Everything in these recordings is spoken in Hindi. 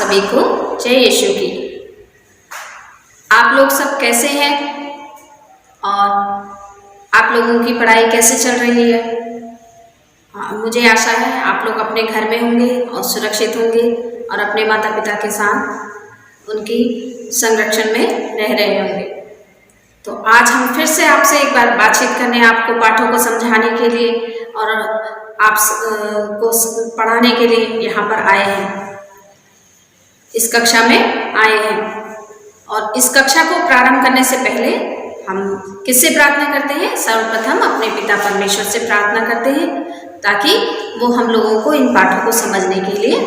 सभी को जय यीशु की। आप लोग सब कैसे हैं और आप लोगों की पढ़ाई कैसे चल रही है? मुझे आशा है आप लोग अपने घर में होंगे और सुरक्षित होंगे और अपने माता पिता के साथ उनकी संरक्षण में रह रहे होंगे। तो आज हम फिर से आपसे एक बार बातचीत करने, आपको पाठों को समझाने के लिए और आप को पढ़ाने के लिए यहाँ पर आए हैं, इस कक्षा में आए हैं। और इस कक्षा को प्रारंभ करने से पहले हम किससे प्रार्थना करते हैं? सर्वप्रथम अपने पिता परमेश्वर से प्रार्थना करते हैं ताकि वो हम लोगों को इन पाठों को समझने के लिए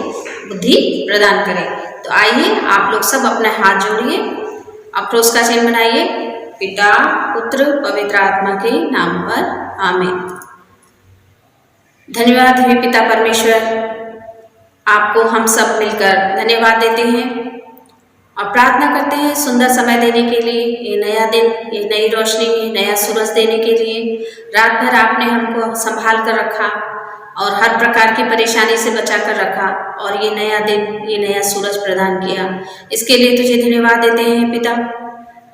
बुद्धि प्रदान करें। तो आइए आप लोग सब अपने हाथ जोड़िए, अक्रोश का चिन्ह बनाइए। पिता, पुत्र, पवित्र आत्मा के नाम पर आमीन। धन्यवाद हे पिता परमेश्वर, आपको हम सब मिलकर धन्यवाद देते हैं और प्रार्थना करते हैं सुंदर समय देने के लिए, ये नया दिन, ये नई रोशनी, ये नया सूरज देने के लिए। रात भर आपने हमको संभाल कर रखा और हर प्रकार की परेशानी से बचा कर रखा और ये नया दिन, ये नया सूरज प्रदान किया। इसके लिए तुझे धन्यवाद देते हैं पिता,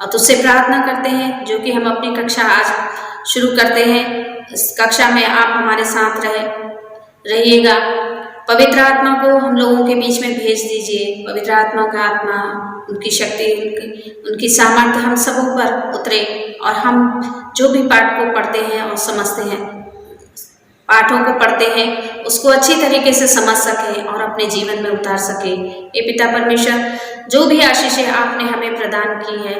और तुझसे प्रार्थना करते हैं जो कि हम अपनी कक्षा आज शुरू करते हैं, इस कक्षा में आप हमारे साथ रहिएगा। पवित्र आत्मा को हम लोगों के बीच में भेज दीजिए। पवित्र आत्मा का आत्मा, उनकी शक्ति, उनकी सामर्थ्य हम सबों पर उतरे और हम जो भी पाठ को पढ़ते हैं और समझते हैं, पाठों को पढ़ते हैं, उसको अच्छी तरीके से समझ सकें और अपने जीवन में उतार सकें। ये पिता परमेश्वर, जो भी आशीषें आपने हमें प्रदान की है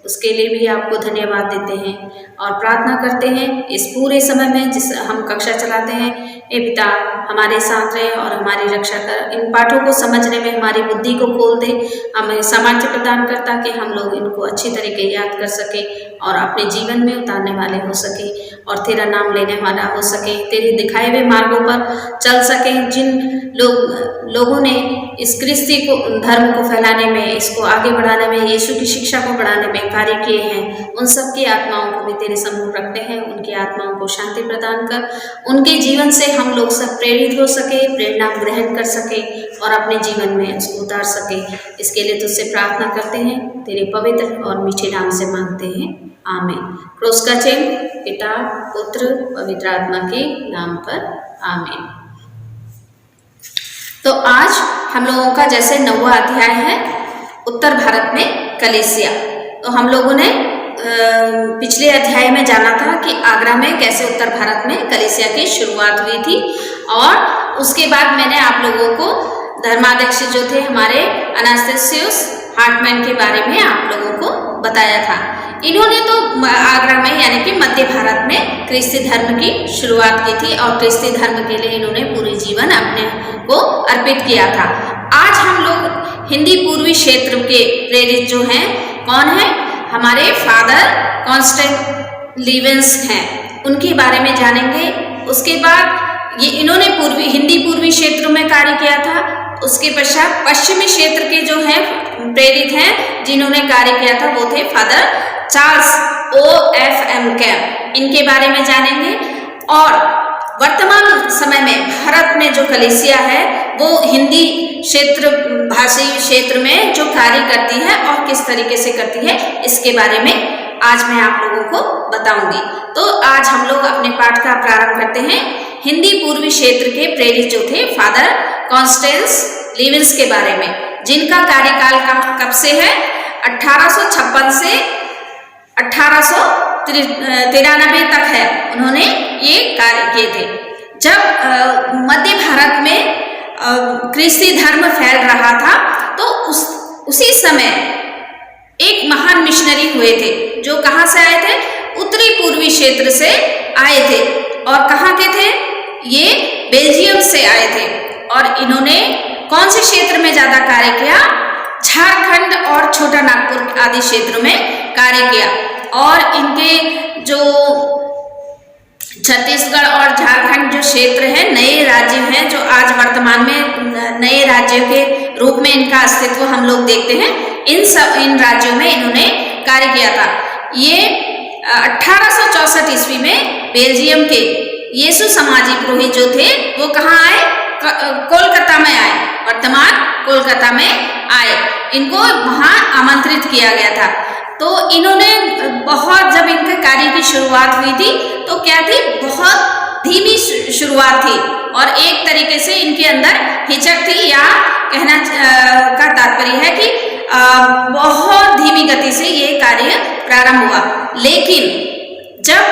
उसके लिए भी आपको धन्यवाद देते हैं और प्रार्थना करते हैं इस पूरे समय में जिस हम कक्षा चलाते हैं, ये पिता हमारे साथ रहे और हमारी रक्षा कर। इन पाठों को समझने में हमारी बुद्धि को खोल दे, हमें सामर्थ्य प्रदान कर ताकि हम लोग इनको अच्छी तरीके याद कर सके और अपने जीवन में उतारने वाले हो सके और तेरा नाम लेने वाला हो सके, तेरे दिखाए हुए मार्गों पर चल सके। जिन लोगों ने इस क्रिस्ती को धर्म को फैलाने में, इसको आगे बढ़ाने में, यीशु की शिक्षा को बढ़ाने में कार्य किए हैं, उन सब की आत्माओं को भी तेरे सम्मुख रखते हैं। उनकी आत्माओं को शांति प्रदान कर, उनके जीवन से हम लोग सब प्रेरित हो सके, प्रेरणा ग्रहण कर सके और अपने जीवन में उसको उतार सके। इसके लिए तुझसे प्रार्थना करते हैं, तेरे पवित्र और मीठे नाम से मांगते हैं, आमीन। क्रोस का चिन्ह पिता, पुत्र, पवित्र आत्मा के नाम पर आमीन। तो आज हम लोगों का जैसे 9वां अध्याय है, उत्तर भारत में कलीसिया। तो हम लोगों ने पिछले अध्याय में जाना था कि आगरा में कैसे उत्तर भारत में कलीसिया की शुरुआत हुई थी और उसके बाद मैंने आप लोगों को धर्माध्यक्ष जो थे हमारे अनास्तेसियुस हार्टमैन के बारे में आप लोगों को बताया था। इन्होंने तो आगरा में यानी कि मध्य भारत में क्रिस्ती धर्म की शुरुआत की थी और क्रिस्ती धर्म के लिए इन्होंने पूरी जीवन अपने को अर्पित किया था। आज हम लोग हिंदी पूर्वी क्षेत्र के प्रेरित जो हैं, कौन है? हमारे फादर कॉन्स्टेंटिनोस हैं, उनके बारे में जानेंगे। उसके बाद ये इन्होंने हिंदी पूर्वी क्षेत्र में कार्य किया था। उसके पश्चात पश्चिमी क्षेत्र के जो हैं प्रेरित हैं जिन्होंने कार्य किया था वो थे फादर चार्ल्स OFM कैम्प, इनके बारे में जानेंगे। और वर्तमान समय में भारत में जो कलीसिया है वो हिंदी क्षेत्र भाषी क्षेत्र में जो कार्य करती है और किस तरीके से करती है, इसके बारे में आज मैं आप लोगों को बताऊंगी। तो आज हम लोग अपने पाठ का प्रारंभ करते हैं हिंदी पूर्वी क्षेत्र के प्रेरित जो थे फादर कॉन्स्टेंटिनोस के बारे में, जिनका कार्यकाल कब से है? 1856 से 1893 तक है। उन्होंने ये कार्य किए थे जब मध्य भारत में क्रिस्ती धर्म फैल रहा था। तो उसी समय एक महान मिशनरी हुए थे जो कहाँ से आए थे? उत्तरी पूर्वी क्षेत्र से आए थे। और कहाँ के थे ये? बेल्जियम से आए थे। और इन्होंने कौन से क्षेत्र में ज्यादा कार्य किया? झारखंड और छोटा नागपुर आदि क्षेत्रों में कार्य किया। और इनके जो छत्तीसगढ़ और झारखंड जो क्षेत्र है, नए राज्य हैं जो आज वर्तमान में नए राज्यों के रूप में इनका अस्तित्व हम लोग देखते हैं, इन राज्यों में इन्होंने कार्य किया था। ये 1864 ईस्वी में बेल्जियम के यीशु समाजी पुरोहित जो थे वो कहाँ आए? कोलकाता में आए, वर्तमान कोलकाता में आए। इनको वहाँ आमंत्रित किया गया था। तो इन्होंने बहुत, जब इनके कार्य की शुरुआत हुई थी तो क्या थी, बहुत धीमी शुरुआत थी और एक तरीके से इनके अंदर हिचक थी, या कहना का तात्पर्य है कि बहुत धीमी गति से ये कार्य प्रारंभ हुआ। लेकिन जब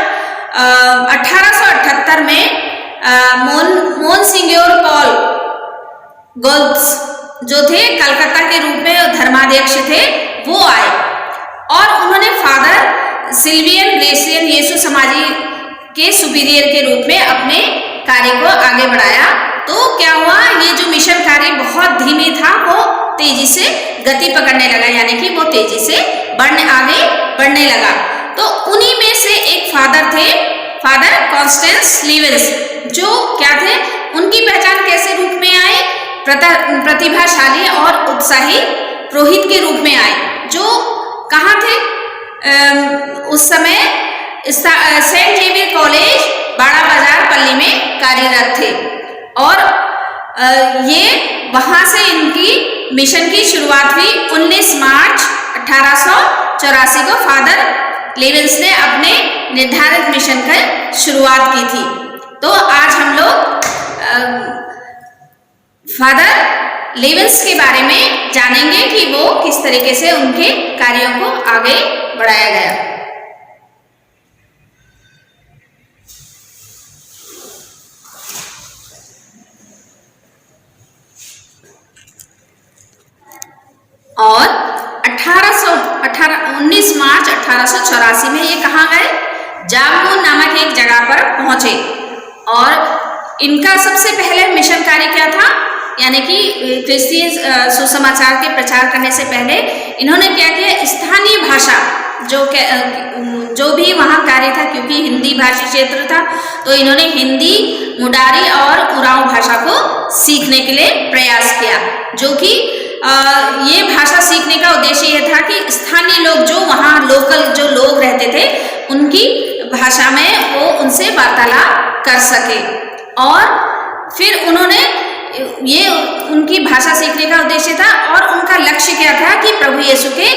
1878 में मोनसिन्योर पॉल गोल्स जो थे, कलकत्ता के रूप में धर्माध्यक्ष थे, वो आए और उन्होंने फादर सिल्वियन ग्रेसियन यीशु समाजी के सुपीरियर के रूप में अपने कार्य को आगे बढ़ाया। तो क्या हुआ, ये जो मिशन कार्य बहुत धीमे था वो तेजी से गति पकड़ने लगा, यानी कि वो तेजी से आगे बढ़ने लगा। तो उन्हीं में से एक फादर थे, फादर कॉन्स्टेंस लीवेंस, जो क्या थे, उनकी पहचान कैसे रूप में आए, प्रतिभाशाली और उत्साही पुरोहित के रूप में आए, जो कहाँ थे, उस समय सेंट जेवियर कॉलेज बड़ा बाजार पल्ली में कार्यरत थे। और ये वहाँ से इनकी मिशन की शुरुआत हुई। 19 मार्च 1884 को फादर लेवेंस ने अपने निर्धारित मिशन की शुरुआत की थी। तो आज हम लोग फादर लेवेंस के बारे में जानेंगे कि वो किस तरीके से उनके कार्यों को आगे बढ़ाया गया। और 19 मार्च 1884 में ये कहाँ गए, जामून नामक एक जगह पर पहुंचे। और इनका सबसे पहले मिशन कार्य क्या था, यानी कि क्रिश्चियन सुसमाचार के प्रचार करने से पहले इन्होंने क्या किया, स्थानीय भाषा जो भी वहाँ कार्य था, क्योंकि हिंदी भाषी क्षेत्र था, तो इन्होंने हिंदी, मुडारी और उरांव भाषा को सीखने के लिए प्रयास किया। जो कि ये भाषा सीखने का उद्देश्य यह था कि स्थानीय लोग, जो वहाँ लोकल जो लोग रहते थे, उनकी भाषा में वो उनसे वार्तालाप कर सके। और फिर उन्होंने ये उनकी भाषा सीखने का उद्देश्य था, और उनका लक्ष्य क्या था कि प्रभु यीशु के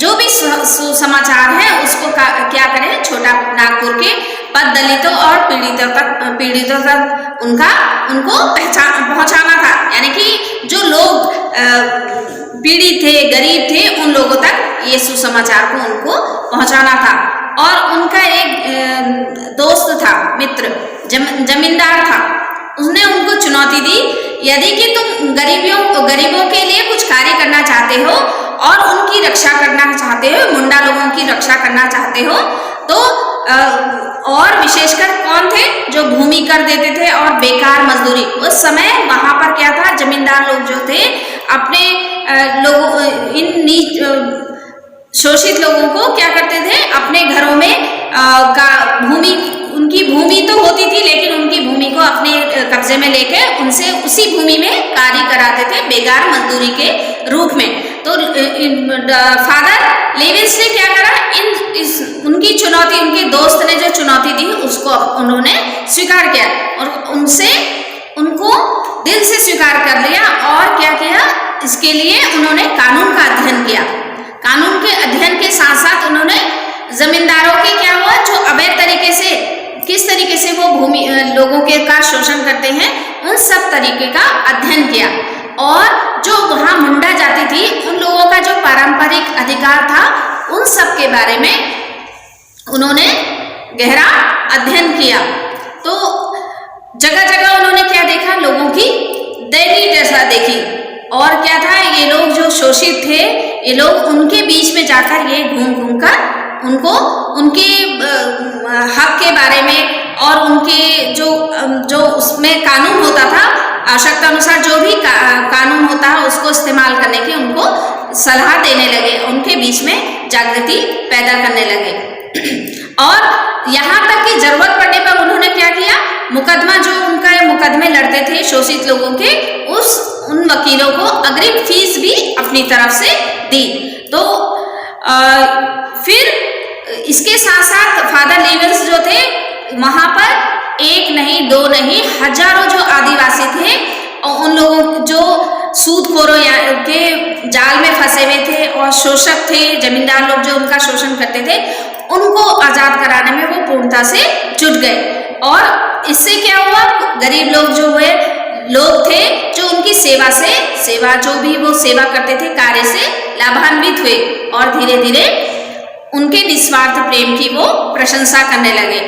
जो भी सुसमाचार है उसको क्या करें, छोटा नागपुर के पद दलितों और पीड़ितों तक उनको पहुंचाना था। यानी कि जो लोग पीड़ित थे, गरीब थे, उन लोगों तक ये सुसमाचार को उनको पहुंचाना था। और उनका एक दोस्त था, मित्र, जमींदार था, उसने उनको चुनौती दी, यदि कि तुम गरीबों के लिए कुछ कार्य करना चाहते हो और उनकी रक्षा करना चाहते हो, मुंडा लोगों की रक्षा करना चाहते हो, तो और विशेषकर कौन थे, जो भूमि कर देते थे और बेकार मजदूरी। उस समय वहां पर क्या था, जमींदार लोग जो थे अपने शोषित लोगों को क्या करते थे, अपने घरों में उनकी भूमि तो होती थी, लेकिन उनकी भूमि को अपने कब्जे में लेके उनसे उसी भूमि में कार्य कराते थे बेकार मजदूरी के रूप में। तो फादर लेविंस ने क्या करा, उनकी चुनौती, उनके दोस्त ने जो चुनौती दी उसको उन्होंने स्वीकार किया और उनको दिल से स्वीकार कर लिया। और क्या किया, इसके लिए उन्होंने कानून का अध्ययन किया। कानून के अध्ययन के साथ साथ उन्होंने जमींदारों के क्या हुआ, जो अवैध तरीके से, किस तरीके से वो भूमि लोगों के का शोषण करते हैं, उन सब तरीके का अध्ययन किया। और जो वहाँ मुंडा जाति थी, उन लोगों का जो पारंपरिक अधिकार था, उन सब के बारे में उन्होंने गहरा अध्ययन किया। तो जगह जगह उन्होंने क्या देखा, लोगों की दयनीय दशा देखी। और क्या था, ये लोग जो शोषित थे, ये लोग उनके बीच में जाकर ये घूम कर उनको उनके हक के बारे में और उनके जो उसमें कानून होता था, आवश्यकता अनुसार जो भी कानून होता है उसको इस्तेमाल करने की उनको सलाह देने लगे, उनके बीच में जागृति पैदा करने लगे। और यहाँ तक कि जरूरत पड़ने पर उन्होंने क्या किया, मुकदमा जो उनका मुकदमे लड़ते थे शोषित लोगों के, उन वकीलों को अग्रिम फीस भी अपनी तरफ से दी। तो फिर इसके साथ साथ फादर लेवेंस जो थे, वहां पर एक नहीं, दो नहीं, हजारों जो आदिवासी थे और उन लोगों जो सूदखोरों के जाल में फंसे हुए थे और शोषक थे, जमींदार लोग जो उनका शोषण करते थे, उनको आजाद कराने में वो पूर्णता से जुट गए। और इससे क्या हुआ, गरीब लोग जो हुए लोग थे जो उनकी सेवा जो भी वो सेवा करते थे कार्य से लाभान्वित हुए और धीरे धीरे उनके निस्वार्थ प्रेम की वो प्रशंसा करने लगे।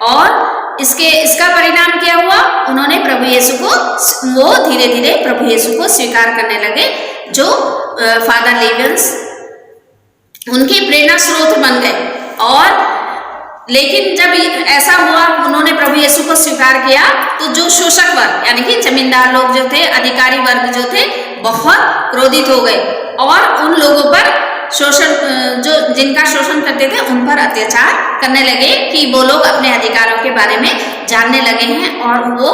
और इसका परिणाम क्या हुआ, उन्होंने प्रभु यीशु को, वो धीरे धीरे प्रभु यीशु को स्वीकार करने लगे, जो फादर लीवेंस उनके प्रेरणा स्रोत बन गए। और लेकिन जब ऐसा हुआ, उन्होंने प्रभु यीशु को स्वीकार किया, तो जो शोषक वर्ग यानी कि जमींदार लोग जो थे, अधिकारी वर्ग जो थे, बहुत क्रोधित हो गए और उन लोगों पर जो जिनका शोषण करते थे उन पर अत्याचार करने लगे कि वो लोग अपने अधिकारों के बारे में जानने लगे हैं और वो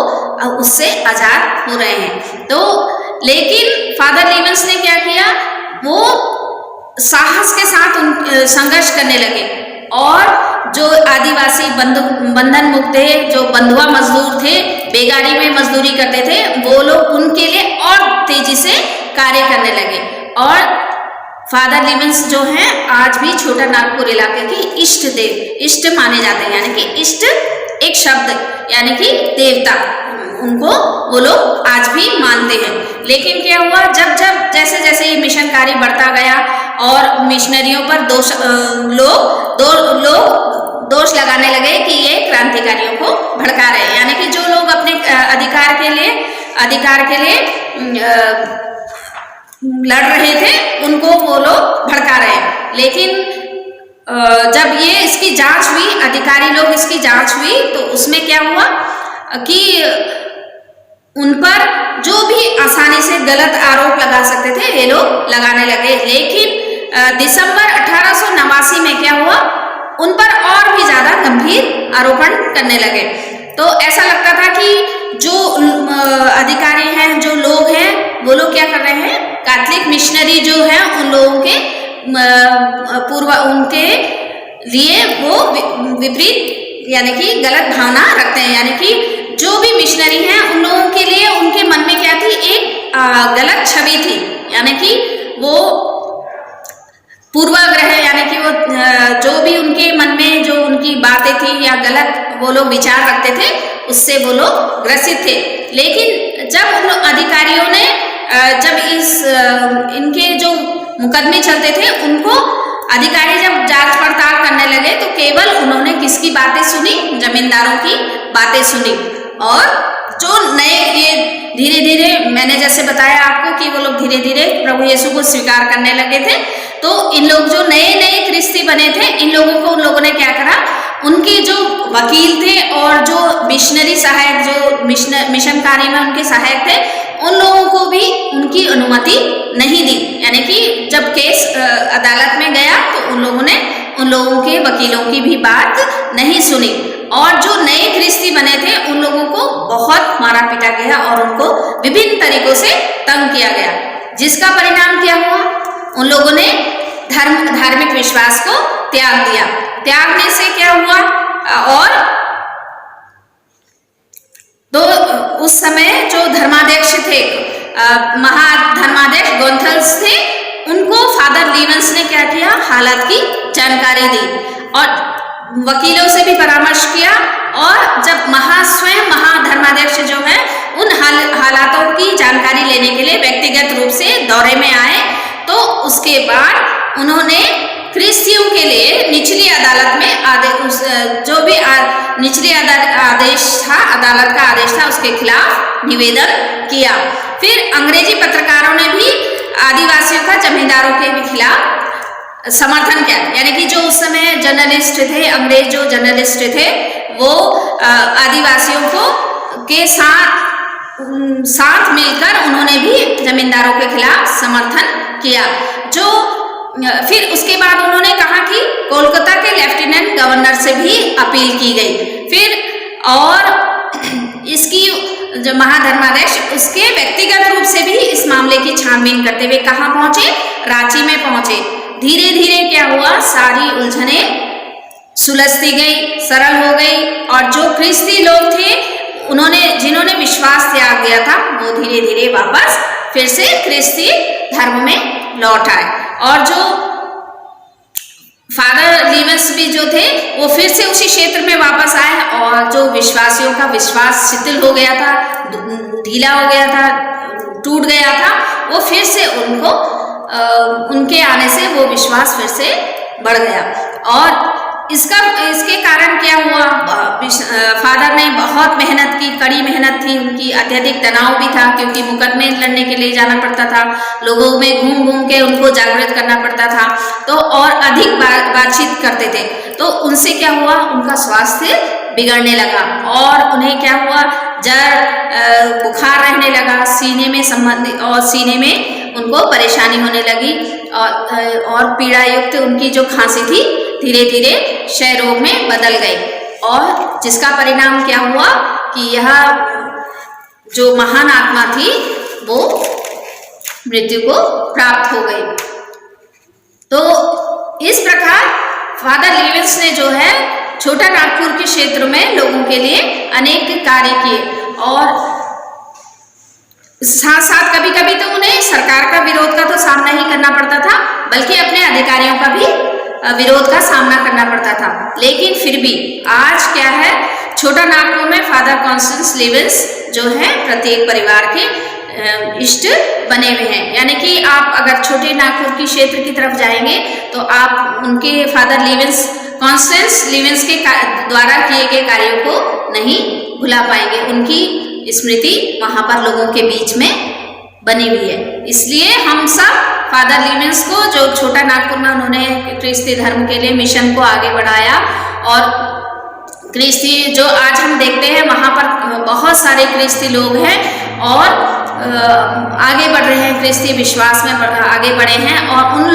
उससे आजाद हो रहे हैं। तो लेकिन फादर लीवेंस ने क्या किया, वो साहस के साथ संघर्ष करने लगे और जो आदिवासी बंधन मुक्त थे, जो बंधुआ मजदूर थे, बेगारी में मजदूरी करते थे, वो लोग उनके लिए और तेजी से कार्य करने लगे। और फादर लीवेंस जो हैं आज भी छोटा नागपुर इलाके के इष्ट माने जाते हैं, यानी कि इष्ट एक शब्द यानी कि देवता, उनको वो लोग आज भी मानते हैं। लेकिन क्या हुआ, जब जैसे जैसे ये मिशन कार्य बढ़ता गया और मिशनरियों पर लोग दोष लगाने लगे कि ये क्रांतिकारियों को भड़का रहे हैं, यानी कि जो लोग अपने अधिकार के लिए लड़ रहे थे उनको वो लोग भड़का रहे हैं। लेकिन जब ये इसकी जांच हुई, अधिकारी लोग इसकी जांच हुई, तो उसमें क्या हुआ कि उन पर जो भी आसानी से गलत आरोप लगा सकते थे ये लोग लगाने लगे। लेकिन दिसंबर 1889 में क्या हुआ, उन पर और भी ज्यादा गंभीर आरोपण करने लगे। तो ऐसा लगता था कि जो अधिकारी हैं, जो लोग हैं, वो लोग क्या कर रहे हैं, कैथलिक मिशनरी जो है उन लोगों के उनके लिए वो विपरीत यानी कि गलत भावना रखते हैं, यानी कि जो भी मिशनरी हैं उन लोगों के लिए उनके मन में क्या थी, एक गलत छवि थी, यानी कि वो पूर्वाग्रह, यानी कि वो जो भी उनके मन में जो उनकी बातें थी या गलत वो लोग विचार रखते थे, उससे वो लोग ग्रसित थे। लेकिन जब उन अधिकारियों ने जब इनके जो मुकदमे चलते थे, उनको अधिकारी जब जांच पड़ताल करने लगे, तो केवल उन्होंने किसकी बातें सुनी, जमींदारों की बातें सुनी। और जो नए ये धीरे धीरे, मैंने जैसे बताया आपको कि वो लोग धीरे धीरे प्रभु यीशु को स्वीकार करने लगे थे, तो इन लोग जो नए ख्रिस्ती बने थे, इन लोगों को उन लोगों ने क्या करा, उनके जो वकील थे और जो मिशनरी सहायक, जो मिशन कार्य में उनके सहायक थे, उन लोगों को भी उनकी अनुमति नहीं दी। यानी कि जब केस अदालत में गया तो उन लोगों ने उन लोगों के वकीलों की भी बात नहीं सुनी और जो नए ख्रिस्ती बने थे उन लोगों को बहुत मारा पीटा गया और उनको विभिन्न तरीकों से तंग किया गया, जिसका परिणाम क्या हुआ, उन लोगों ने धार्मिक विश्वास को त्याग दिया। त्यागने से क्या हुआ, और तो उस समय जो धर्माध्यक्ष थे, महाधर्माध्यक्ष गोंथल्स थे, उनको फादर लीवेंस ने क्या किया, हालात की जानकारी दी और वकीलों से भी परामर्श किया। और जब स्वयं महाधर्माध्यक्ष जो है उन हालातों की जानकारी लेने के लिए व्यक्तिगत रूप से दौरे में आए, तो उसके बाद उन्होंने ख्रिस्तियों के लिए निचली अदालत में जो भी निचली आदेश था, अदालत का आदेश था, उसके खिलाफ निवेदन किया। फिर अंग्रेजी पत्रकारों ने भी आदिवासियों का जमींदारों के भी खिलाफ समर्थन किया, यानी कि जो उस समय जर्नलिस्ट थे, अंग्रेज जो जर्नलिस्ट थे, वो आदिवासियों को के साथ मिलकर उन्होंने भी जमींदारों के खिलाफ समर्थन किया। जो फिर उसके बाद उन्होंने कहा कि कोलकाता के लेफ्टिनेंट गवर्नर से भी अपील की गई। फिर और इसकी जो महाधर्माध्यक्ष, उसके व्यक्तिगत रूप से भी इस मामले की छानबीन करते हुए कहाँ पहुंचे, रांची में पहुंचे। धीरे धीरे क्या हुआ, सारी उलझने सुलझती गई, सरल हो गई और जो ख्रिस्ती लोग थे जिन्होंने विश्वास त्याग दिया था वो धीरे धीरे वापस फिर से ख्रिस्ती धर्म में लौट आए। और जो फादर लीवेंस भी जो थे वो फिर से उसी क्षेत्र में वापस आए, और जो विश्वासियों का विश्वास शिथिल हो गया था, ढीला हो गया था, टूट गया था, वो फिर से उनके आने से वो विश्वास फिर से बढ़ गया। और इसके कारण क्या हुआ, फादर ने बहुत मेहनत की, कड़ी मेहनत थी उनकी, अत्यधिक तनाव भी था क्योंकि मुकदमे लड़ने के लिए जाना पड़ता था, लोगों में घूम घूम के उनको जागृत करना पड़ता था, तो और अधिक बातचीत करते थे, तो उनसे क्या हुआ, उनका स्वास्थ्य बिगड़ने लगा और उन्हें क्या हुआ, जर बुखार रहने लगा, सीने में संबंधित और सीने में उनको परेशानी होने लगी, और पीड़ा युक्त उनकी जो खांसी थी धीरे धीरे क्षय रोग में बदल गई, और जिसका परिणाम क्या हुआ कि यह जो महान आत्मा थी वो मृत्यु को प्राप्त हो गई। तो इस प्रकार फादर लीवेंस ने जो है छोटा नागपुर के क्षेत्र में लोगों के लिए अनेक कार्य किए, और साथ साथ कभी कभी तो उन्हें सरकार का विरोध का तो सामना ही करना पड़ता था, बल्कि अपने अधिकारियों का भी विरोध का सामना करना पड़ता था। लेकिन फिर भी आज क्या है, छोटा नागपुर में फादर कॉन्स्टेंस लीवेंस जो है प्रत्येक परिवार के इष्ट बने हुए हैं। यानी कि आप अगर छोटे नागपुर की क्षेत्र की तरफ जाएंगे तो आप उनके फादर लीवेंस, कॉन्स्टेंस लीवेंस के द्वारा किए गए कार्यों को नहीं भुला पाएंगे। उनकी स्मृति वहां पर लोगों के बीच में बनी हुई है। इसलिए हम सब फादर लीवेंस को, जो छोटा नागपुर में उन्होंने ख्रिस्ती धर्म के लिए मिशन को आगे बढ़ाया, और ख्रिस्ती जो आज हम देखते हैं वहां पर बहुत सारे ख्रिस्ती लोग हैं और आगे बढ़ रहे हैं, ख्रिस्ती विश्वास में आगे बढ़े हैं, और उन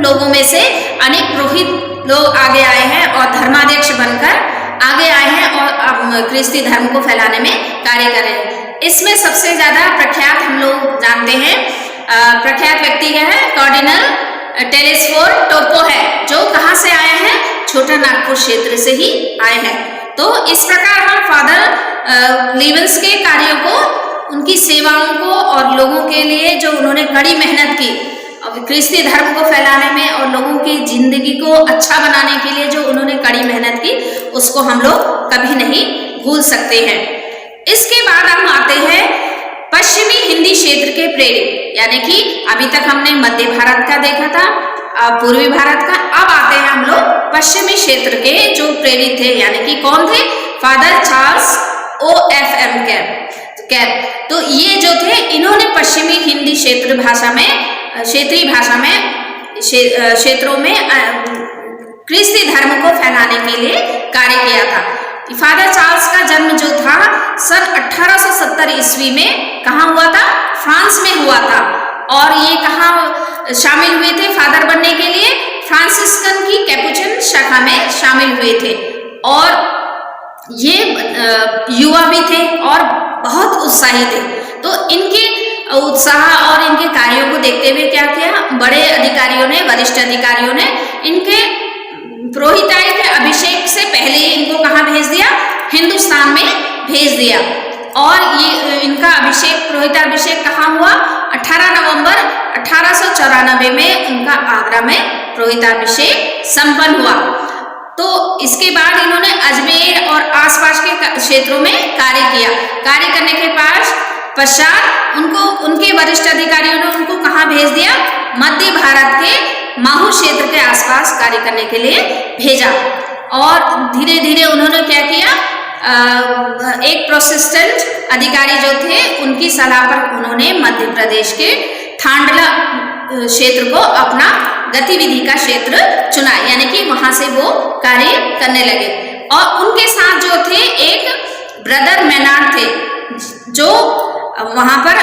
लोगों में से अनेक पुरोहित लोग आगे आए हैं और धर्माध्यक्ष बनकर आगे आए हैं और अब ख्रिस्ती धर्म को फैलाने में कार्य कर रहे हैं। इसमें सबसे ज्यादा प्रख्यात हम लोग जानते हैं, प्रख्यात व्यक्ति है कार्डिनल टेलेस्फोर टोपो है, जो कहाँ से आए हैं, छोटा नागपुर क्षेत्र से ही आए हैं। तो इस प्रकार हम फादर लीवेंस के कार्यों को, उनकी सेवाओं को और लोगों के लिए जो उन्होंने कड़ी मेहनत की ख्रिस्ती धर्म को फैलाने में और लोगों की जिंदगी को अच्छा बनाने के लिए जो उन्होंने कड़ी मेहनत की, उसको हम लोग कभी नहीं भूल सकते हैं। इसके बाद हम आते हैं पश्चिमी हिंदी क्षेत्र के प्रेरित, यानी कि अभी तक हमने मध्य भारत का देखा था, पूर्वी भारत का, अब आते हैं हम लोग पश्चिमी क्षेत्र के जो प्रेरित थे, यानी कि कौन थे, फादर चार्ल्स OFM कैप। तो ये जो थे, इन्होंने पश्चिमी हिंदी क्षेत्रीय भाषा में क्षेत्रों में ख्रिस्ती धर्म को फैलाने के लिए कार्य किया था। फादर चार्ल्स का जन्म जो था सन 1870 ईस्वी में कहाँ हुआ था, फ्रांस में हुआ था, और ये कहाँ शामिल हुए थे फादर बनने के लिए, फ्रांसिस्कन की कैपुचिन शाखा में शामिल हुए थे, और ये युवा भी थे और बहुत उत्साही थे। तो इनके उत्साह और इनके कार्यों को देखते हुए क्या किया, बड़े अधिकारियों ने, वरिष्ठ अधिकारियों ने इनके पुरोहिताई के अभिषेक से पहले ही इनको कहाँ भेज दिया, हिंदुस्तान में भेज दिया। और ये इनका अभिषेक, पुरोहिताभिषेक कहाँ हुआ, 18 नवंबर 1894 में उनका आगरा में पुरोहिताभिषेक संपन्न हुआ। तो इसके बाद इन्होंने अजमेर और आसपास के क्षेत्रों में कार्य किया। कार्य करने के पश्चात उनके वरिष्ठ अधिकारियों ने उनको कहाँ भेज दिया, मध्य भारत के माहू क्षेत्र के आसपास कार्य करने के लिए भेजा। और धीरे धीरे उन्होंने क्या किया, एक प्रोटेस्टेंट अधिकारी जो थे उनकी सलाह पर उन्होंने मध्य प्रदेश के थांडला क्षेत्र को अपना गतिविधि का क्षेत्र चुना, यानी कि वहां से वो कार्य करने लगे। और उनके साथ जो थे एक ब्रदर मेनार्ड थे, जो वहां पर,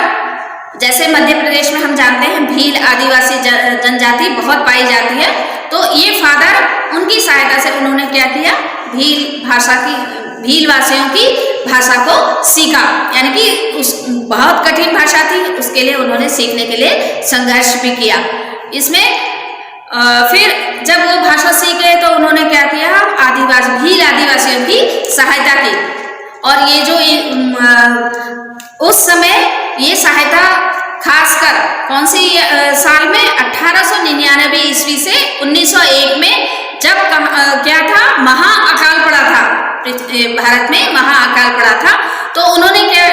जैसे मध्य प्रदेश में हम जानते हैं भील आदिवासी जनजाति बहुत पाई जाती है, तो ये फादर उनकी सहायता से उन्होंने क्या किया, भील वासियों की भाषा को सीखा, यानी कि बहुत कठिन भाषा थी, उसके लिए उन्होंने सीखने के लिए संघर्ष भी किया। इसमें फिर जब वो भाषा सीख गए तो उन्होंने क्या किया, भील आदिवासियों की सहायता की और ये जो उस समय ये सहायता खासकर कौन सी साल में 1899 ईस्वी से 1901 में जब क्या था, महाअकाल पड़ा था, भारत में महाअकाल पड़ा था, तो उन्होंने क्या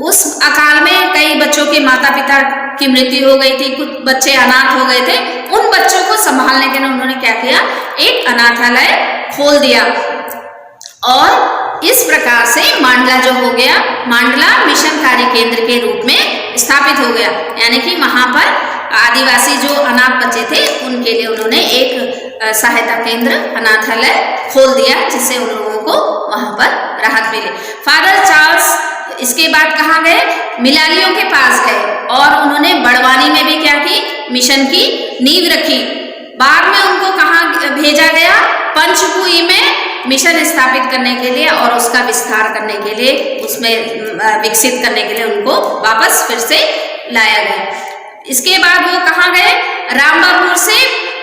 उस अकाल में कई बच्चों के माता पिता की मृत्यु हो गई थी, कुछ बच्चे अनाथ हो गए थे। उन बच्चों को संभालने के लिए उन्होंने क्या किया, एक अनाथालय खोल दिया और इस प्रकार से मांडला जो हो गया, मांडला मिशन कार्य केंद्र के रूप में स्थापित हो गया। यानी कि वहां पर आदिवासी जो अनाथ बच्चे थे उनके लिए उन्होंने एक सहायता केंद्र, अनाथालय खोल दिया, जिससे उन लोगों को वहां पर राहत मिले। फादर चार्ल्स इसके बाद कहाँ गए, मिलालियों के पास गए और उन्होंने बड़वानी में भी क्या की, मिशन की नींव रखी। बाद में उनको कहाँ भेजा गया, पंचकुई में मिशन स्थापित करने के लिए और उसका विस्तार करने के लिए, उसमें विकसित करने के लिए उनको वापस फिर से लाया गया। इसके बाद वो कहाँ गए, रामबापुर से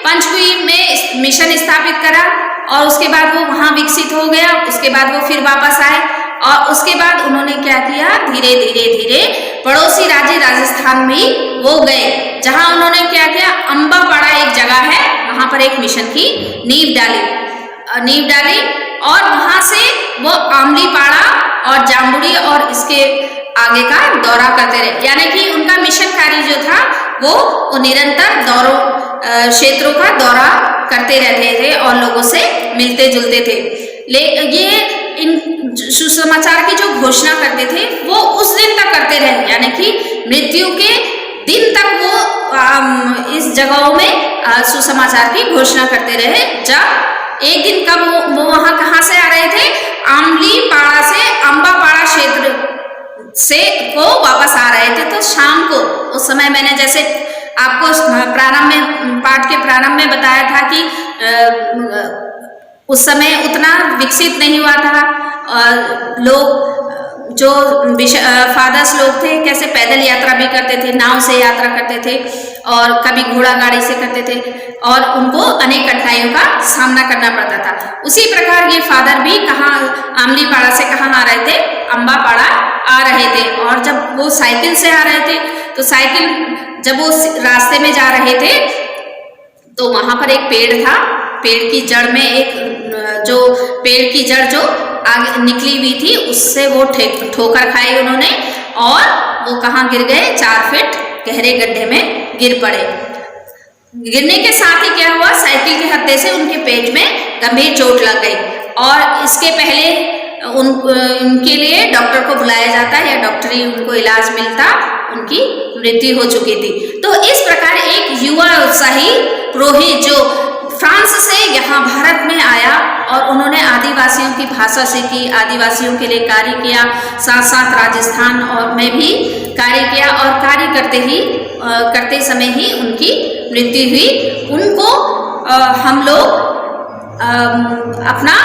पंचकुई में मिशन स्थापित करा और उसके बाद वो वहां विकसित हो गया। उसके बाद वो फिर वापस आए और उसके बाद उन्होंने क्या किया, धीरे धीरे पड़ोसी राज्य राजस्थान में वो गए, जहां उन्होंने क्या किया, अम्बापाड़ा एक जगह है, वहां पर एक मिशन की नींव डाली और वहां से वो आमलीपाड़ा और जाम्बुड़ी और इसके आगे का दौरा करते रहे। यानी कि उनका मिशन कार्य जो था वो निरंतर क्षेत्रों का दौरा करते रहते थे और लोगों से मिलते जुलते थे। ये इन सुसमाचार की जो घोषणा करते थे वो उस दिन तक करते रहे, यानी कि मृत्यु के दिन तक वो इस जगहों में सुसमाचार की घोषणा करते रहे। जब एक दिन कब वो वहां कहाँ से आ रहे थे, आमलीपाड़ा से अम्बापाड़ा क्षेत्र से को वापस आ रहे थे। तो शाम को उस समय मैंने जैसे आपको प्रारंभ में, पाठ के प्रारंभ में बताया था कि उस समय उतना विकसित नहीं हुआ था। लोग जो फादर्स लोग थे कैसे पैदल यात्रा भी करते थे, नाव से यात्रा करते थे और कभी घोड़ा गाड़ी से करते थे और उनको अनेक कठिनाइयों का सामना करना पड़ता था। उसी प्रकार ये फादर भी कहाँ, आमलीपाड़ा से कहाँ आ रहे थे, अम्बापाड़ा आ रहे थे। और जब वो साइकिल से आ रहे थे तो साइकिल जब वो रास्ते में जा रहे थे तो वहां पर एक पेड़ था, पेड़ की जड़ में पेड़ की जड़ जो आगे निकली हुई थी उससे वो ठोकर खाई उन्होंने और वो कहाँ गिर गए, 4 फीट गहरे गड्ढे में गिर पड़े। गिरने के साथ ही क्या हुआ, साइकिल के हत्थे से उनके पेट में गंभीर चोट लग गई और इसके पहले उनके लिए डॉक्टर को बुलाया जाता या डॉक्टरी उनको इलाज मिलता, उनकी मृत्यु हो चुकी थी। तो इस प्रकार एक युवा उत्साही पुरोहित जो फ्रांस से यहाँ भारत में आया और उन्होंने आदिवासियों की भाषा सीखी, आदिवासियों के लिए कार्य किया, साथ साथ राजस्थान और में भी कार्य किया और कार्य करते समय ही उनकी मृत्यु हुई। उनको हम लोग अपना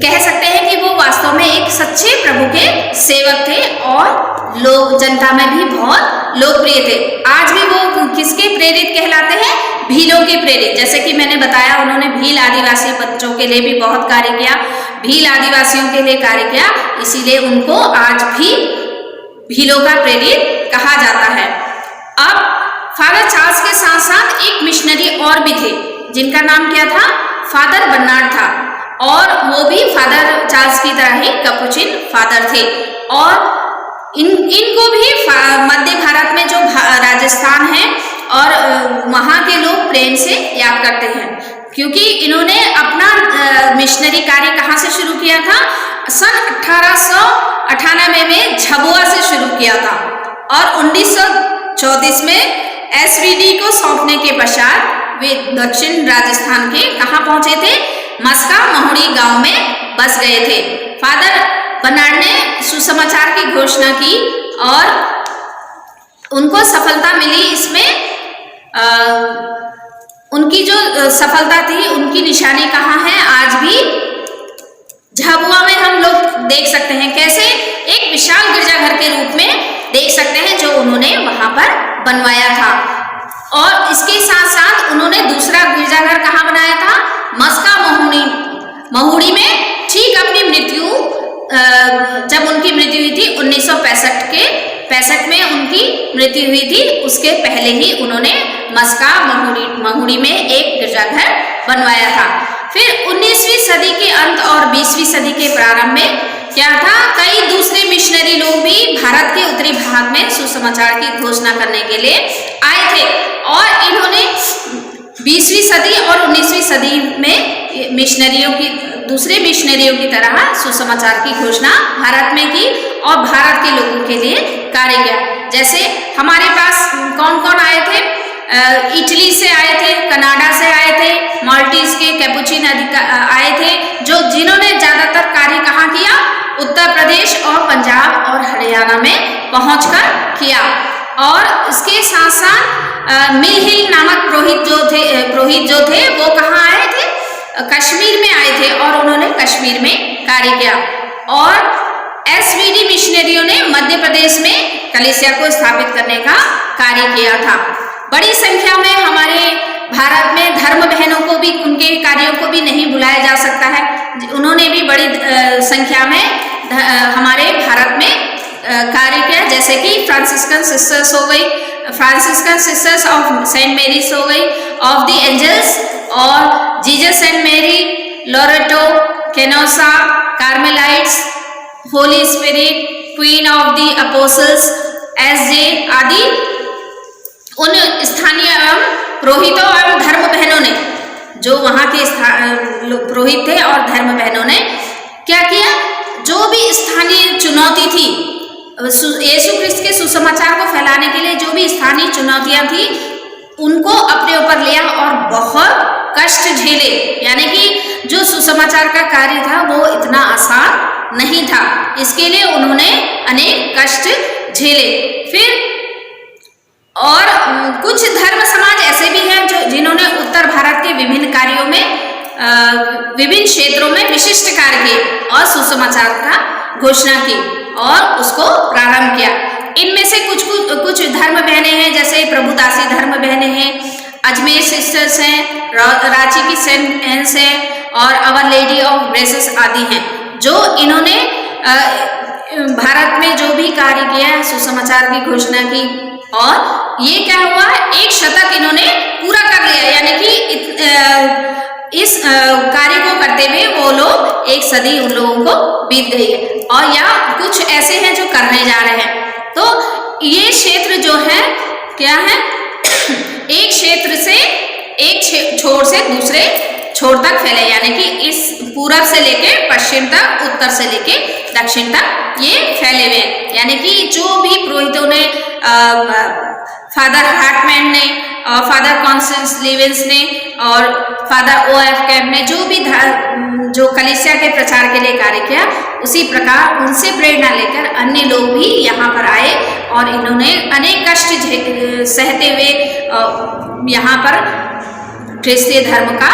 कह सकते हैं कि वो वास्तव में एक सच्चे प्रभु के सेवक थे और लोग जनता में भी बहुत लोकप्रिय थे। आज भी वो किसके प्रेरित कहलाते हैं, भीलों के प्रेरित। जैसे कि मैंने बताया उन्होंने भील आदिवासी बच्चों के लिए भी बहुत कार्य किया, भील आदिवासियों के लिए कार्य किया, इसीलिए उनको आज भी भीलों का प्रेरित कहा जाता है। अब फादर चार्ल्स के साथ साथ एक मिशनरी और भी थे जिनका नाम क्या था, फादर बर्नार्ड था और वो भी फादर चार्ल्स की तरह ही कैपुचिन फादर थे। और इनको भी मध्य भारत में जो राजस्थान है और वहाँ के लोग प्रेम से याद करते हैं क्योंकि इन्होंने अपना मिशनरी कार्य कहाँ से शुरू किया था, सन 1898 में झाबुआ से शुरू किया था और 1934 में SVD को सौंपने के पश्चात वे दक्षिण राजस्थान के कहाँ पहुंचे थे, मस्का महुड़ी गांव में बस गए थे। फादर बर्नार्ड ने सुसमाचार की घोषणा की और उनको सफलता मिली। इसमें उनकी जो सफलता थी उनकी निशानी कहाँ है, आज भी झाबुआ में हम लोग देख सकते हैं, कैसे एक विशाल गिरजाघर के रूप में देख सकते हैं जो उन्होंने वहां पर बनवाया था। और इसके साथ साथ उन्होंने दूसरा गिरजाघर कहाँ बनाया था, मस्का महुड़ी में ठीक अपनी मृत्यु जब उनकी मृत्यु हुई थी 1965 में उनकी मृत्यु हुई थी, उसके पहले ही उन्होंने मस्का महुड़ी में एक गिरजाघर बनवाया था। फिर 19वीं सदी के अंत और 20वीं सदी के प्रारंभ में क्या था, कई दूसरे मिशनरी लोग भी भारत के उत्तरी भाग में सुसमाचार की घोषणा करने के लिए आए थे और इन्होंने 20वीं सदी और 19वीं सदी में दूसरे मिशनरियों की तरह सुसमाचार की घोषणा भारत में की और भारत के लोगों के लिए कार्य किया। जैसे हमारे पास कौन कौन आए थे, इटली से आए थे, कनाडा से आए थे, माल्टीज के कैपुचिन आए थे, जिन्होंने ज्यादातर कार्य कहाँ किया, उत्तर प्रदेश और पंजाब और हरियाणा में पहुंचकर किया। और इसके साथ साथ मिल हिल नामक पुरोहित जो थे वो कहाँ आए थे, कश्मीर में आए थे और उन्होंने कश्मीर में कार्य किया। और एसवीडी मिशनरियों ने मध्य प्रदेश में कलीसिया को स्थापित करने का कार्य किया था। बड़ी संख्या में हमारे भारत में धर्म बहनों को भी, उनके कार्यों को भी नहीं भुलाया जा सकता है। उन्होंने भी बड़ी संख्या में हमारे भारत में कार्य किया, जैसे कि फ्रांसिस्कन सिस्टर्स हो गई, Franciscan sisters of Saint Mary's हो गई, ऑफ द एंजल्स और Jesus and Mary, Loreto, Canossa, Carmelites, Holy Spirit, Queen of the Apostles, SJ आदि उन स्थानीय एवं पुरोहितों एवं धर्म बहनों ने, जो वहाँ के पुरोहित थे और धर्म बहनों ने क्या किया, जो भी स्थानीय चुनौती थी यीशु क्रिस्त के सुसमाचार को फैलाने के लिए, जो भी स्थानीय चुनौतियां थी उनको अपने ऊपर लिया और बहुत कष्ट झेले। यानी कि जो सुसमाचार का कार्य था वो इतना आसान नहीं था, इसके लिए उन्होंने अनेक कष्ट झेले। फिर और कुछ धर्म समाज ऐसे भी हैं जिन्होंने उत्तर भारत के विभिन्न कार्यों में विभिन्न क्षेत्रों में विशिष्ट कार्य किए और सुसमाचार का घोषणा की और उसको प्रारंभ किया। इनमें से कुछ धर्म बहनें हैं, जैसे प्रभुदासी धर्म बहनें हैं, अजमेर सिस्टर्स हैं, रांची की सेंट एन्स हैं और अवर लेडी ऑफ ग्रेसेस आदि हैं, जो इन्होंने भारत में जो भी कार्य किया है, सुसमाचार की घोषणा की। और ये क्या हुआ, एक शतक इन्होंने पूरा कर लिया, यानी कि इस कार्य को करते हुए वो लोग एक सदी उन लोगों को बीत गई है। और या कुछ ऐसे हैं जो करने जा रहे हैं। तो ये क्षेत्र जो है क्या है, एक क्षेत्र से एक छोर से दूसरे छोर तक फैले, यानी कि इस पूरब से लेके पश्चिम तक, उत्तर से लेके दक्षिण तक ये फैले हुए हैं। यानी कि जो भी पुरोहितों ने, फादर हार्टमैन ने और फादर कॉन्स्टेंस लिविंस ने और फादर OF कैम्प ने जो कलीसिया के प्रचार के लिए कार्य किया, उसी प्रकार उनसे प्रेरणा लेकर अन्य लोग भी यहाँ पर आए और इन्होंने अनेक कष्ट सहते हुए यहाँ पर क्रिस्तीय धर्म का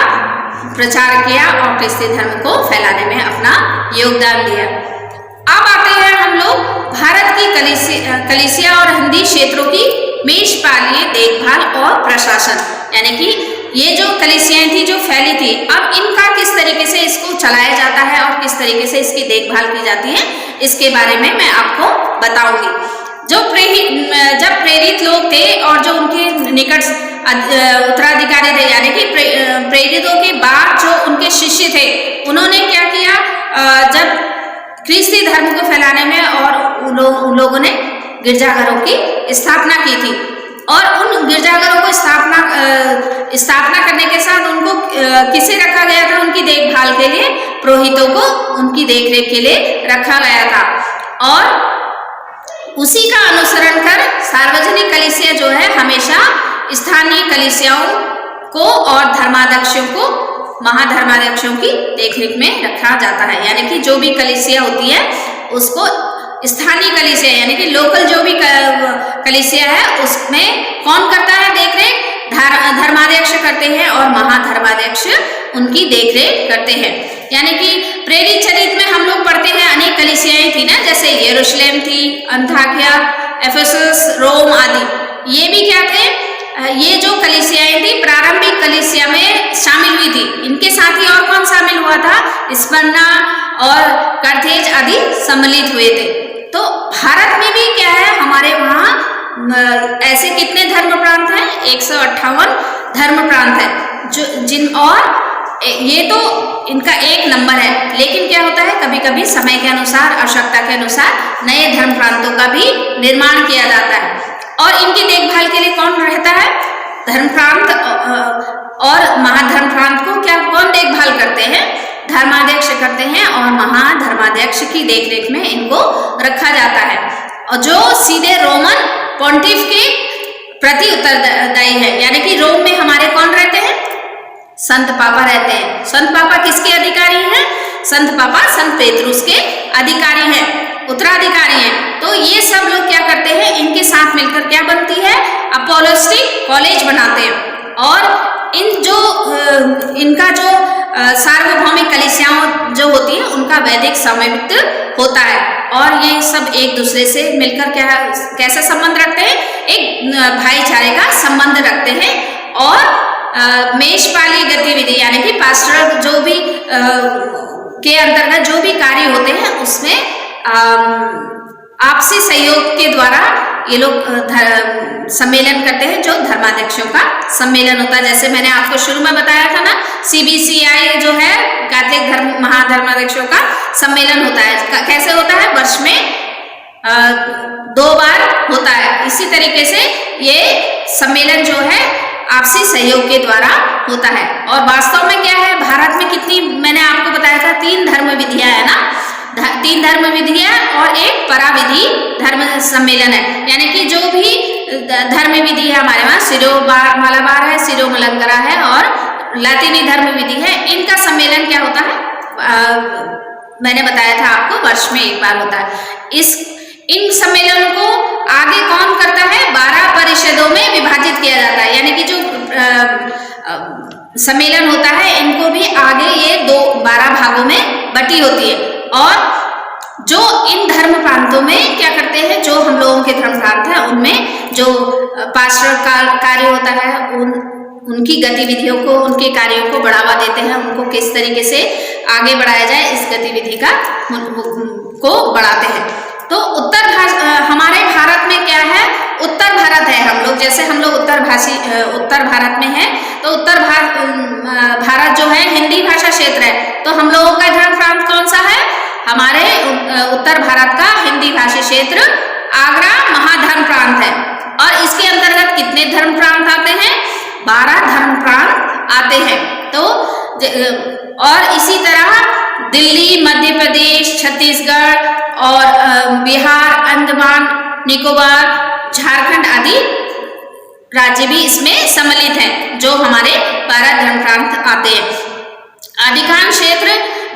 प्रचार किया और क्रिस्तीय धर्म को फैलाने में अपना योगदान दिया। अब आते हैं हम लोग भारत की कलीसिया और हिंदी क्षेत्रों की मेषपालीय देखभाल और प्रशासन, यानी कि ये जो कलीसियाएं थी जो फैली थी, अब इनका किस तरीके से इसको चलाया जाता है और किस तरीके से इसकी देखभाल की जाती है, इसके बारे में मैं आपको बताऊंगी। जब प्रेरित लोग थे और जो उनके निकट उत्तराधिकारी थे, यानी कि प्रेरितों के बाद जो उनके शिष्य थे, उन्होंने क्या किया, जब ख्रिस्ती धर्म को फैलाने में और उन लोगों ने गिरजाघरों की स्थापना की थी और उन गिरजाघरों को स्थापना करने के साथ उनको किसे रखा गया था, उनकी देखभाल के लिए पुरोहितों को उनकी देखरेख के लिए रखा गया था। और उसी का अनुसरण कर सार्वजनिक कलीसिया जो है हमेशा स्थानीय कलीसियाओं को और धर्माध्यक्षों को, महाधर्माध्यक्षों की देखरेख में रखा जाता है। यानी कि जो भी कलीसिया होती है उसको स्थानीय कलीसिया, यानी कि लोकल जो भी कलीसिया है उसमें कौन करता है देखरेख, धर्माध्यक्ष करते हैं और महाधर्माध्यक्ष उनकी देखरेख करते हैं। यानी कि प्रेरित चरित्र में हम लोग पढ़ते हैं अनेक कलीसियाएं थी ना, जैसे यरूशलेम थी, अंताकिया, एफेसस, रोम आदि। ये भी क्या थे, ये जो कलीसियाएं थी, प्रारंभिक कलीसिया में शामिल हुई थी। इनके साथ ही और कौन शामिल हुआ था? स्मरना और कार्थेज आदि सम्मिलित हुए थे। तो भारत में भी क्या है, हमारे वहाँ ऐसे कितने धर्म प्रांत हैं? 158 धर्म प्रांत है, जो और ये तो इनका एक नंबर है। लेकिन क्या होता है, कभी कभी समय के अनुसार, आवश्यकता के अनुसार नए धर्म प्रांतों का भी निर्माण किया जाता है। और इनकी देखभाल के लिए कौन रहता है? धर्म प्रांत और महाधर्म प्रांत को कौन देखभाल करते हैं? धर्माध्यक्ष करते हैं, और महाधर्माध्यक्ष की देखरेख में इनको रखा जाता है, और जो सीधे रोमन पॉन्टिफ के प्रति उत्तरदायी है। यानी कि रोम में हमारे कौन रहते हैं? संत पापा रहते हैं। संत पापा किसके अधिकारी हैं? संत पापा संत पेत्रुस के अधिकारी हैं, उत्तराधिकारी हैं। तो ये सब लोग क्या करते हैं, इनके साथ मिलकर क्या बनती है? अपोलोस्टिक कॉलेज बनाते हैं। और इनका जो सार्वभौमिक कलीसियाओं जो होती है, उनका वैदिक स्वामित्व होता है। और ये सब एक दूसरे से मिलकर कैसा संबंध रखते हैं? एक भाईचारे का संबंध रखते हैं। और मेषपाली गतिविधि यानी कि पास्टरल जो भी के अंतर्गत जो भी कार्य होते हैं, उसमें आपसी सहयोग के द्वारा ये लोग सम्मेलन करते हैं, जो धर्माध्यक्षों का सम्मेलन होता है। जैसे मैंने आपको शुरू में बताया था ना, CBCI जो है कैथोलिक धर्म महाधर्माध्यक्षों का सम्मेलन होता है। कैसे होता है? वर्ष में 2 बार होता है। इसी तरीके से ये सम्मेलन जो है आपसी सहयोग के द्वारा होता है। और वास्तव में क्या है, भारत में कितनी, मैंने आपको बताया था 3 धर्म विधियां है ना, 3 धर्म विधियां और एक पराविधि धर्म सम्मेलन है। यानी कि जो भी धर्म विधि है हमारे वहाँ, सिरो मलाबार है, सिरो मलंकरा है और लातिनी धर्म विधि है, इनका सम्मेलन क्या होता है? मैंने बताया था आपको, वर्ष में 1 बार होता है। इन सम्मेलनों को आगे कौन करता है? 12 परिषदों में विभाजित किया जाता है। यानी कि जो सम्मेलन होता है, इनको भी आगे ये 12 भागों में बटी होती है। और जो इन धर्म प्रांतों में क्या करते हैं, जो हम लोगों के धर्म प्रांत है, उनमें जो पास्टरल कार्य होता है, उनकी गतिविधियों को, उनके कार्यों को बढ़ावा देते हैं। उनको किस तरीके से आगे बढ़ाया जाए, इस गतिविधि को बढ़ाते हैं। तो हमारे भारत में क्या है, उत्तर भारत है हम लोग, जैसे हम लोग उत्तर भारत में हैं, तो उत्तर भारत जो है हिंदी भाषा क्षेत्र है। तो हम लोगों का धर्म प्रांत कौन सा है? हमारे उत्तर भारत का हिंदी भाषी क्षेत्र आगरा महाधर्म प्रांत है। और इसके अंतर्गत कितने धर्म प्रांत आते हैं? 12 धर्म प्रांत आते हैं। तो और इसी तरह दिल्ली, मध्य प्रदेश, छत्तीसगढ़ और बिहार, अंडमान निकोबार, झारखंड आदि राज्य भी इसमें सम्मिलित हैं, जो हमारे 12 धर्म प्रांत आते हैं। अधिकांश क्षेत्र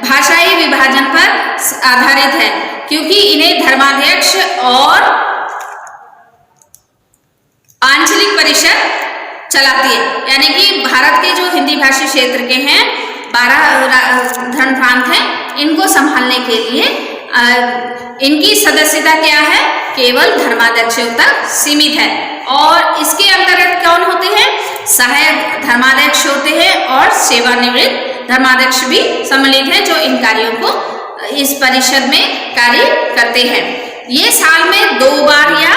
भाषाई विभाजन पर आधारित है, क्योंकि इन्हें धर्माध्यक्ष और आंचलिक परिषद चलाती है। यानी कि भारत के जो हिंदी भाषी क्षेत्र के हैं 12 धर्म प्रांत हैं, इनको संभालने के लिए इनकी सदस्यता क्या है? केवल धर्माध्यक्षों तक सीमित है। और इसके अंतर्गत कौन होते हैं? सहायक धर्माध्यक्ष होते हैं और सेवानिवृत्त धर्माध्यक्ष भी सम्मिलित हैं, जो इन कार्यों को इस परिषद में कार्य करते हैं। ये साल में 2 बार या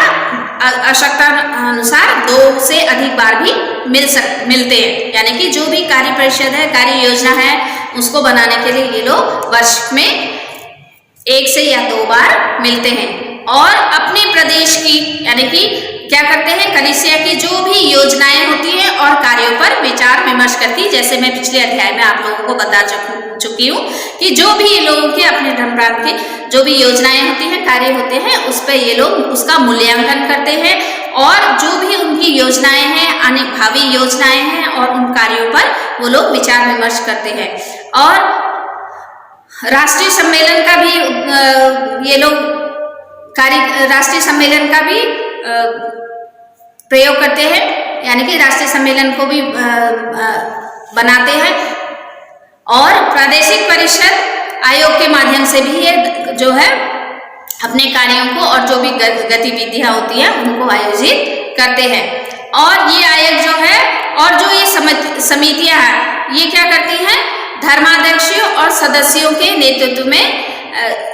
आवश्यकता अनुसार 2 से अधिक बार भी मिलते हैं। यानी कि जो भी कार्य परिषद है, कार्य योजना है, उसको बनाने के लिए ये लोग वर्ष में 1 से या 2 बार मिलते हैं। और अपने प्रदेश की, यानी कि क्या करते हैं, कलीसिया की जो भी योजनाएं होती हैं और कार्यों पर विचार विमर्श करती है। जैसे मैं पिछले अध्याय में आप लोगों को बता चुकी हूँ कि जो भी ये लोगों के अपने धर्म प्रांत के जो भी योजनाएं होती हैं, कार्य होते हैं, उस पर ये लोग उसका मूल्यांकन करते हैं। और जो भी उनकी योजनाएं हैं, भावी योजनाएं हैं, और उन कार्यों पर वो लोग विचार विमर्श करते हैं। और राष्ट्रीय सम्मेलन का भी ये लोग राष्ट्रीय सम्मेलन का भी प्रयोग करते हैं, यानी कि राष्ट्रीय सम्मेलन को भी बनाते हैं। और प्रादेशिक परिषद आयोग के माध्यम से भी ये जो है अपने कार्यों को और जो भी गतिविधियां होती हैं उनको आयोजित करते हैं। और ये आयोग जो है समितियां हैं, ये क्या करती हैं? धर्माध्यक्षों और सदस्यों के नेतृत्व में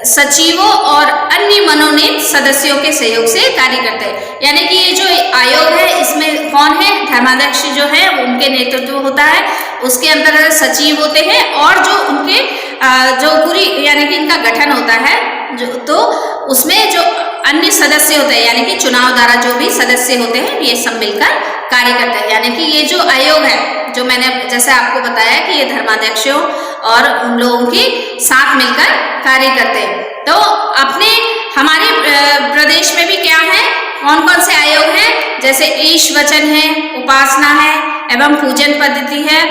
सचिवों और अन्य मनोनीत सदस्यों के सहयोग से कार्य करते हैं। यानी कि ये जो आयोग है इसमें कौन है? धर्माध्यक्ष जो है उनके नेतृत्व होता है, उसके अंदर सचिव होते हैं और जो उनके जो पूरी यानी कि इनका गठन होता है जो, तो उसमें जो अन्य सदस्य होते हैं यानी कि चुनाव द्वारा जो भी सदस्य होते हैं ये सब मिलकर कार्य करते हैं। यानी कि ये जो आयोग है जो मैंने जैसे आपको बताया कि ये धर्माध्यक्षों और उन लोगों के साथ मिलकर कार्य करते हैं। तो अपने हमारे प्रदेश में भी क्या है, कौन कौन से आयोग हैं? जैसे ईश वचन है, उपासना है एवं पूजन पद्धति है,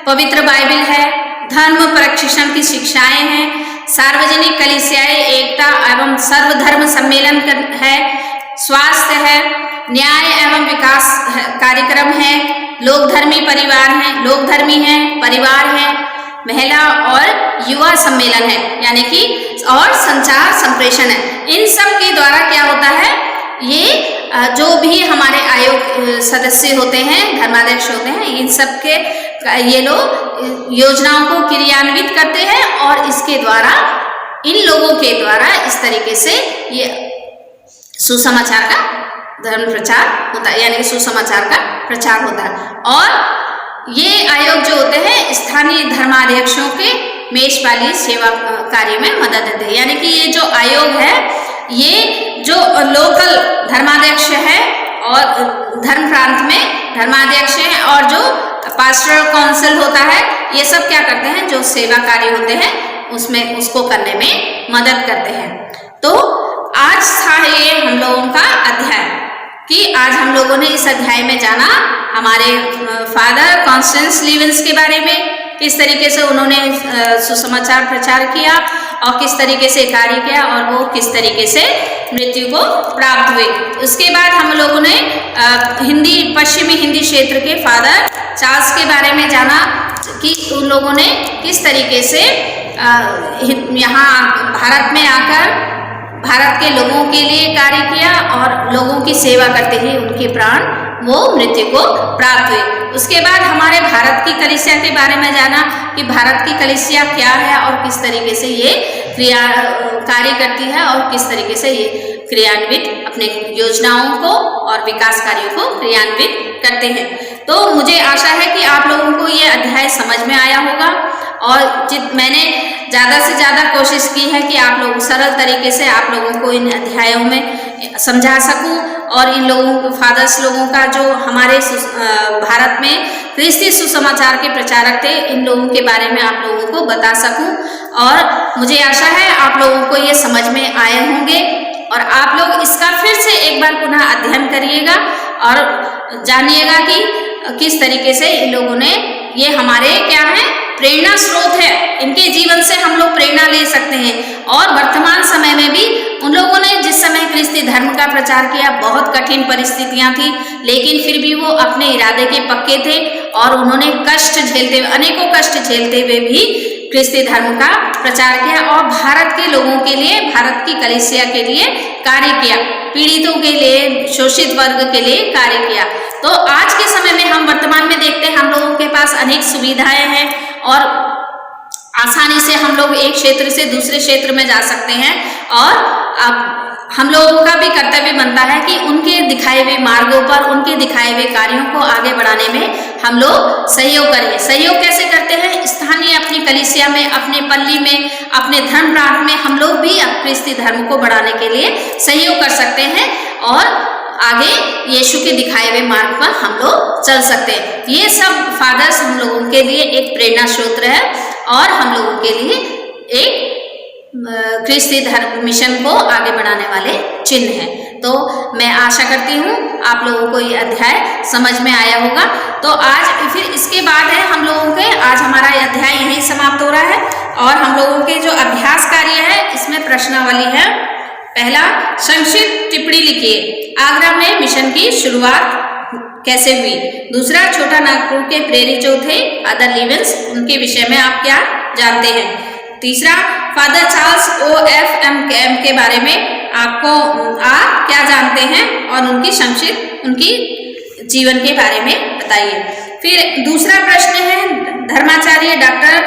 पवित्र बाइबिल है, धर्म प्रशिक्षण की शिक्षाएं हैं, सार्वजनिक कलीसियाएं एकता एवं सर्वधर्म सम्मेलन है, स्वास्थ्य है, न्याय एवं विकास कार्यक्रम है, लोकधर्मी परिवार है, लोकधर्मी है, परिवार है, महिला और युवा सम्मेलन है यानी कि और संचार संप्रेषण है। इन सब के द्वारा क्या होता है, ये जो भी हमारे आयोग सदस्य होते हैं, धर्माध्यक्ष होते हैं, इन सब के ये लोग योजनाओं को क्रियान्वित करते हैं और इसके द्वारा इन लोगों के द्वारा इस तरीके से ये सुसमाचार का धर्म प्रचार होता है यानी कि सुसमाचार का प्रचार होता है। और ये आयोग जो होते हैं स्थानीय धर्माध्यक्षों के मेषपाली सेवा कार्य में मदद देते हैं। यानी कि ये जो आयोग है ये जो लोकल धर्माध्यक्ष है और धर्म प्रांत में धर्माध्यक्ष हैं और जो पास्टरल काउंसिल होता है ये सब क्या करते हैं, जो सेवा कार्य होते हैं उसमें उसको करने में मदद करते हैं। तो आज था ये हम लोगों का अध्याय कि आज हम लोगों ने इस अध्याय में जाना हमारे फादर कॉन्स्टेंस लीवेंस के बारे में, किस तरीके से उन्होंने सुसमाचार प्रचार किया और किस तरीके से कार्य किया और वो किस तरीके से मृत्यु को प्राप्त हुए। उसके बाद हम लोगों ने पश्चिमी हिंदी क्षेत्र के फादर चार्ल्स के बारे में जाना कि उन लोगों ने किस तरीके से यहाँ भारत में आकर भारत के लोगों के लिए कार्य किया और लोगों की सेवा करते ही उनके प्राण वो मृत्यु को प्राप्त हुए। उसके बाद हमारे भारत की कलीसिया के बारे में जाना कि भारत की कलीसिया क्या है और किस तरीके से ये कार्य करती है और किस तरीके से ये क्रियान्वित अपने योजनाओं को और विकास कार्यों को क्रियान्वित करते हैं। तो मुझे आशा है कि आप लोगों को ये अध्याय समझ में आया होगा और मैंने ज़्यादा से ज़्यादा कोशिश की है कि आप लोग सरल तरीके से आप लोगों को इन अध्यायों में समझा सकूं और इन लोगों को फादर्स लोगों का जो हमारे भारत में ख्रिस्ती सुसमाचार के प्रचारक थे इन लोगों के बारे में आप लोगों को बता सकूं। और मुझे आशा है आप लोगों को ये समझ में आए होंगे और आप लोग इसका फिर से एक बार पुनः अध्ययन करिएगा और जानिएगा कि किस तरीके से इन लोगों ने ये हमारे क्या है प्रेरणा स्रोत है, इनके जीवन से हम लोग प्रेरणा ले सकते हैं। और वर्तमान समय में भी उन लोगों ने जिस समय ख्रिस्ती धर्म का प्रचार किया बहुत कठिन परिस्थितियां थी, लेकिन फिर भी वो अपने इरादे के पक्के थे और उन्होंने कष्ट झेलते हुए अनेकों कष्ट झेलते हुए भी ख्रिस्ती धर्म का प्रचार किया और भारत के लोगों के लिए, भारत की कलीसिया के लिए कार्य किया, पीड़ितों के लिए, शोषित वर्ग के लिए कार्य किया। तो आज के समय में हम वर्तमान में देखते हैं हम लोगों के पास अनेक सुविधाएं हैं और आसानी से हम लोग एक क्षेत्र से दूसरे क्षेत्र में जा सकते हैं और अब हम लोगों का भी कर्तव्य बनता है कि उनके दिखाए हुए मार्गों पर, उनके दिखाए हुए कार्यों को आगे बढ़ाने में हम लोग सहयोग करें। सहयोग कैसे करते हैं? स्थानीय अपनी कलीसिया में, अपने पल्ली में, अपने धर्म प्रांत में हम लोग भी ख्रिस्ती धर्म को बढ़ाने के लिए सहयोग कर सकते हैं और आगे यीशु के दिखाए हुए मार्ग पर हम लोग चल सकते हैं। ये सब फादर्स हम लोगों के लिए एक प्रेरणा स्रोत है और हम लोगों के लिए एक ख्रिस्ती धर्म मिशन को आगे बढ़ाने वाले चिन्ह हैं। तो मैं आशा करती हूँ आप लोगों को ये अध्याय समझ में आया होगा। तो आज फिर इसके बाद है हम लोगों के, आज हमारा अध्याय यहीं समाप्त हो रहा है और हम लोगों के जो अभ्यास कार्य है इसमें प्रश्नावली है। पहला, संक्षिप्त टिप्पणी लिखिए, आगरा में मिशन की शुरुआत कैसे हुई। दूसरा, छोटा नागपुर के प्रेरित जो थे फादर लीवेंस, उनके विषय में आप क्या जानते हैं। तीसरा, फादर चार्ल्स OFM के बारे में आपको क्या जानते हैं और उनकी संक्षिप्त उनकी जीवन के बारे में बताइए। फिर दूसरा प्रश्न है, धर्माचार्य डॉक्टर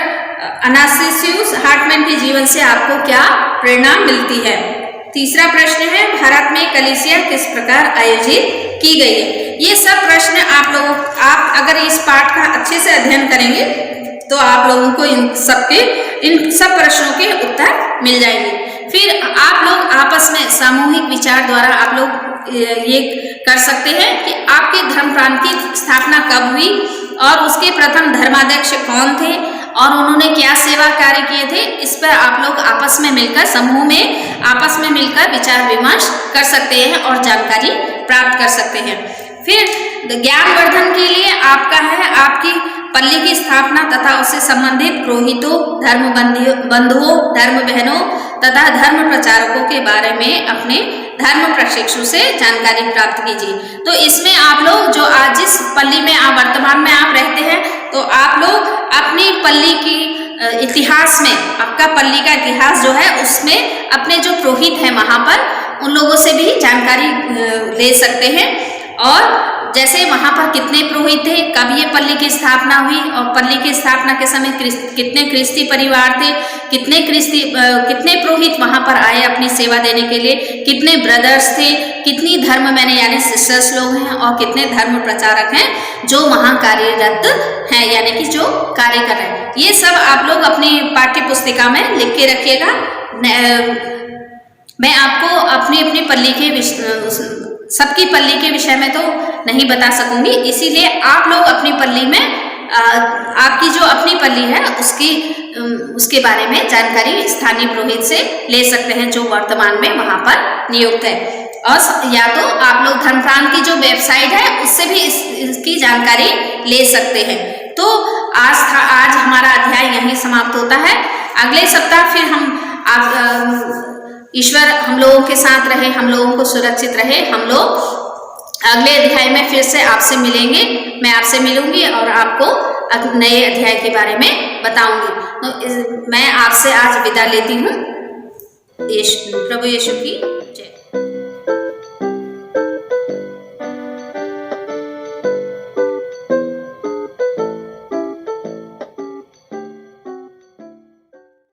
अनास्टेसियुस हार्टमैन के जीवन से आपको क्या प्रेरणा मिलती है। तीसरा प्रश्न है, भारत में कलीसिया किस प्रकार आयोजित की गई है। ये सब प्रश्न आप अगर इस पाठ का अच्छे से अध्ययन करेंगे तो आप लोगों को इन सब प्रश्नों के उत्तर मिल जाएंगे। फिर आप लोग आपस में सामूहिक विचार द्वारा आप लोग ये कर सकते हैं कि आपके धर्म प्रांत की स्थापना कब हुई और उसके प्रथम धर्माध्यक्ष कौन थे और उन्होंने क्या सेवा कार्य किए थे। इस पर आप लोग आपस में मिलकर, समूह में आपस में मिलकर विचार विमर्श कर सकते हैं और जानकारी प्राप्त कर सकते हैं। फिर ज्ञानवर्धन के लिए आपका है आपकी पल्ली की स्थापना तथा उससे संबंधित पुरोहितों, धर्म बंधुओं, धर्म बहनों तथा धर्म प्रचारकों के बारे में अपने धर्म प्रशिक्षु से जानकारी प्राप्त कीजिए। तो इसमें आप लोग जो आज जिस पल्ली में आप वर्तमान में आप रहते हैं, तो आप लोग अपनी पल्ली की इतिहास में, आपका पल्ली का इतिहास जो है उसमें अपने जो पुरोहित हैं वहाँ पर उन लोगों से भी जानकारी ले सकते हैं। और जैसे वहाँ पर कितने पुरोहित थे, कब ये पल्ली की स्थापना हुई और पल्ली की स्थापना के समय कितने ख्रिस्ती परिवार थे, कितने पुरोहित वहाँ पर आए अपनी सेवा देने के लिए, कितने ब्रदर्स थे, कितनी धर्म मैंने यानी सिस्टर्स लोग हैं और कितने धर्म प्रचारक हैं जो वहाँ कार्यरत हैं, यानी कि जो कार्य कर रहे हैं। ये सब आप लोग अपनी पाठ्य पुस्तिका में लिख के रखिएगा। मैं आपको अपनी पल्ली के सबकी पल्ली के विषय में तो नहीं बता सकूंगी, इसीलिए आप लोग अपनी पल्ली में आपकी जो अपनी पल्ली है उसके बारे में जानकारी स्थानीय पुरोहित से ले सकते हैं जो वर्तमान में वहां पर नियुक्त है। और या तो आप लोग धर्म प्रांत की जो वेबसाइट है उससे भी इसकी जानकारी ले सकते हैं। तो आज हमारा अध्याय यहीं समाप्त होता है। अगले सप्ताह फिर ईश्वर हम लोगों के साथ रहे, हम लोगों को सुरक्षित रहे। हम लोग अगले अध्याय में फिर से आपसे मिलेंगे, मैं आपसे मिलूंगी और आपको नए अध्याय के बारे में बताऊंगी। तो मैं आपसे आज विदा लेती हूँ। प्रभु यीशु की